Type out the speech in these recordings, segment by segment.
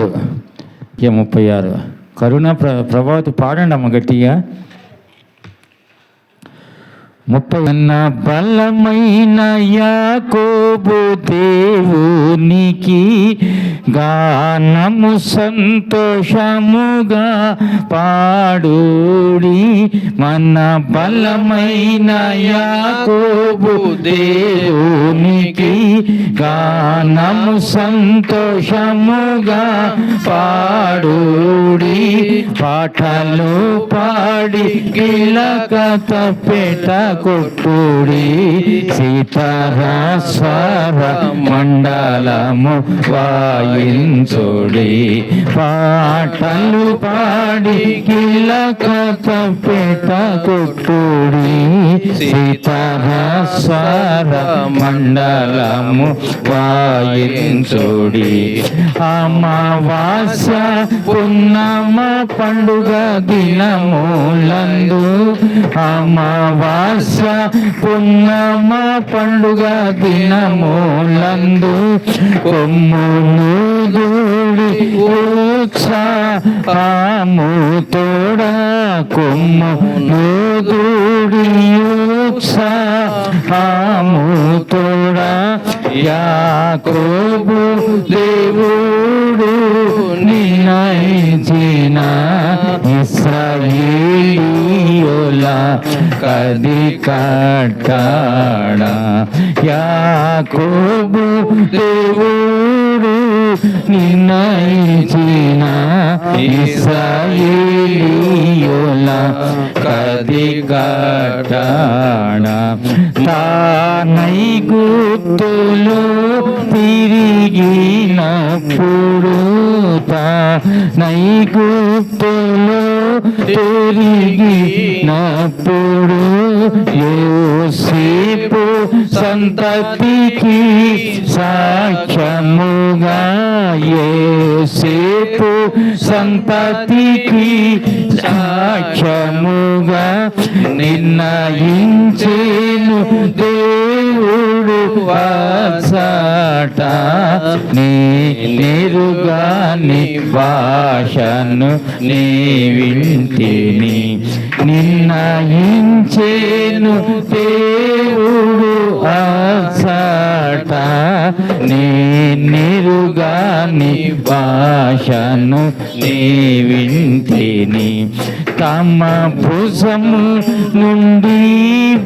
36 కరుణ ప్రభావతి పాడండి అమ్మ గట్టిగా. 30 బలమైన యాకోబు దేవునికి గానము సంతోషముగా పాడుడి. మన బలమైన యాకోబు దేవునికి గానము సంతోషముగా పాడుడి. పాటలు పాడి గిలకత పెట్ట కొట్టుడి. సీతారా స్వర మండలము వాయించుడి. పాటలు పాడి కిలకత పెట్ట కొట్టుడి. సీతారా స్వర మండలము వాయించుడి. అమావాస్య పున్నమ పండుగ దినములందు అమావాస్య పున్నమ పండుగ దినములందు కొమ్మును దూడి ఉత్సాహము తోడా కొమ్మును దూడి ఉత్సాహము తోడా యాకోబు దేవుడు నిర్ణయించిన ఇశ్రాయేలీయుల కది కట్టడా. యాకోబు దేవుడు నిర్ణయించిన ఇశ్రాయేలీయుల కది కట్టడా. తానైగుప్తులో తిరిగినప్పుడు తానైగుప్తులో తిరిగినప్పుడు యోసేపు సంతతికి సాక్ష్యముగా యోసేపు సంతతికి సాక్ష్యముగా నిర్ణయించేను దేవుడు వాసట. నేరుగాని భాషను నీ వింటిని నిర్ణయించేను దేవుడు వాసట. నేరుగాని భాషను నీ వింటిని. తమ భుజము నుండి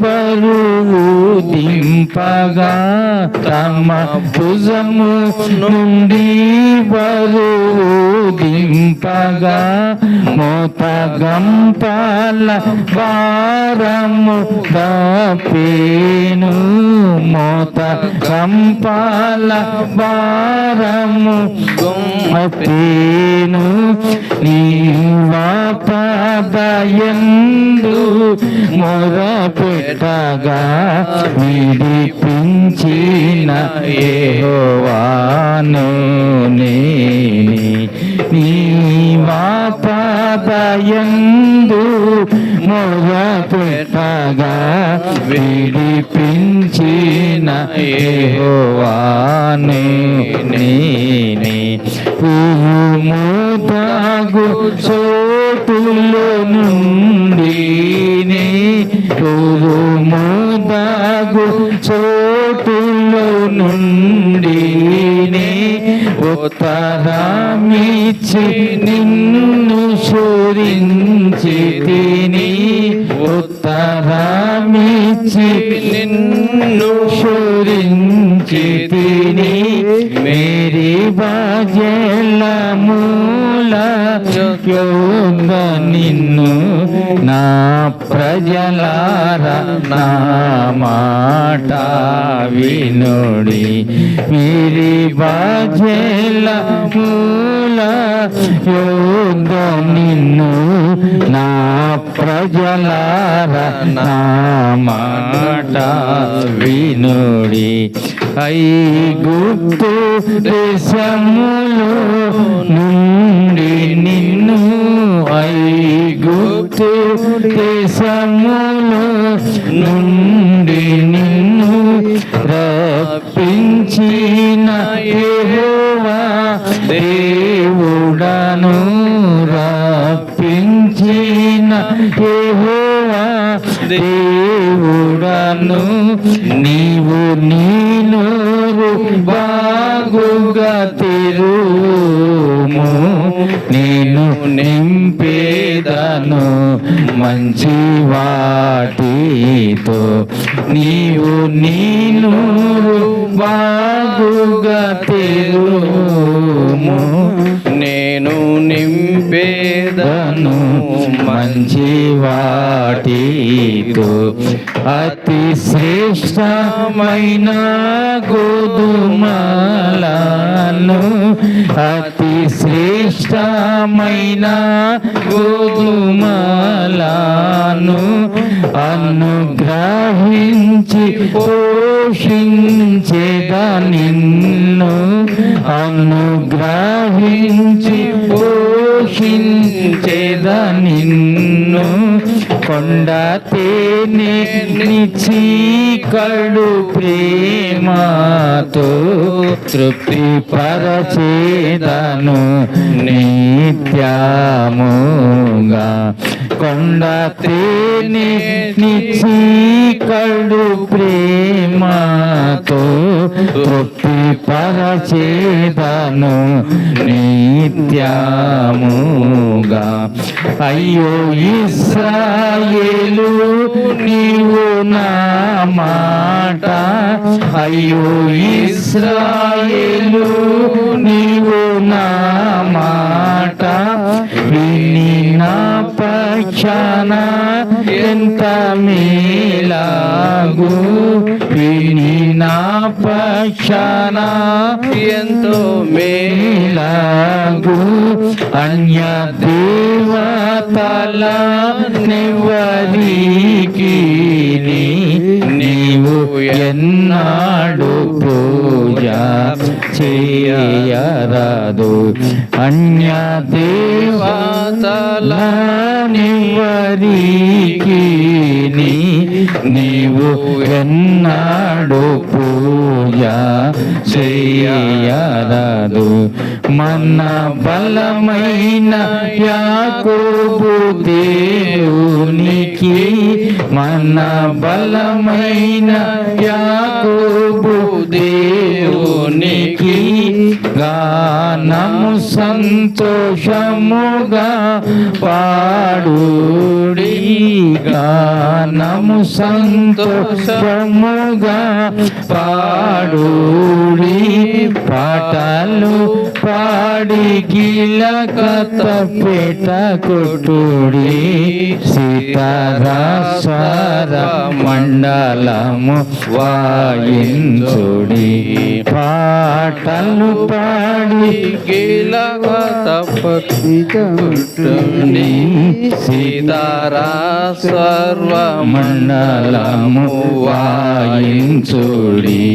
బరువు దింపగా తమ భుజము నుండి బరువు దింపగా మోత గంపాల భారము దాపేను. మోత గంపాల భారము దాపేను. నీవా పాదయందు మొరపెట్టగా విడిపించిన యెహోవాను నేనే. నీవా పాదయందు మొరపెట్టగా విడిపించిన యెహోవాను నేనే. పూముదాగు చోటులో నుండి పూముదాగు చోటులో నుండి ఉత్తరమిచ్చి నిన్ను శోధించి తిని. ఉత్తరమిచ్చి నిన్ను శోధించి తిని. మేరీ బాజల మూల యోగ నిన్ను నా ప్రజలార నా మాట వినుడి. మేరీ బాజల మూల యోగ నిన్ను నా ప్రజలార నా మాట వినుడి. ఐగుప్తు దేశములో నుండి నిన్ను ఐగుప్తు దేశములో నుండి నిన్ను రప్పించిన యెహోవా దేవుడు దేవుడను నీవు నీ నోరు బాగుగా తెరుము, నేను నింపేదను మంచి వాటితో. నీవు నీ నోరు బాగుగా తెరుము, నేను నింపేదను మంచి వాటితో. అతి శ్రేష్టమైన గోధుమలను, అతి శ్రేష్టమైన గోధుమలను అనుగ్రహించి పోషించేదా నిన్ను, అనుగ్రహించి పోషించేదా నిన్ను. కొండ తేనె నిచ్చి కడు ప్రేమతో తృప్తి పరచేదను నిత్యముగా. కొండ తేనె నిచ్చి కడు ప్రేమతో తృప్తి పరచేదను నిత్యముగా. అయ్యో ఇశ్రాయేలు నీవు నా మాట, అయ్యో ఇశ్రాయేలు నీవు నా మాట విని నా పక్షాన ఎంత మేలాగు, విని నా పక్షాన ఎంతో మేలాగు. అన్య దేవతల నెవరికి నీవు ఎన్నాడు పూజ చేయరాదు. అన్య దేవతల నెవరికి నీవు ఎన్నాడు పూజ చేయరాదు. మన బలమైన యాకోబు దేవునికి, మన బలమైన యాకోబు దేవునికి గానము సంతోషముగా పాడుడి, గానము సంతోషముగా పాడుడి. పాటలు పాడి గిలకత పేట కొట్టుడి, సీతారా స్వర మండలము వాయించుడి. పాటలు పాడి గిలకత పట్టుడి, సీతారా సర్వ మండలము వాయించుడి.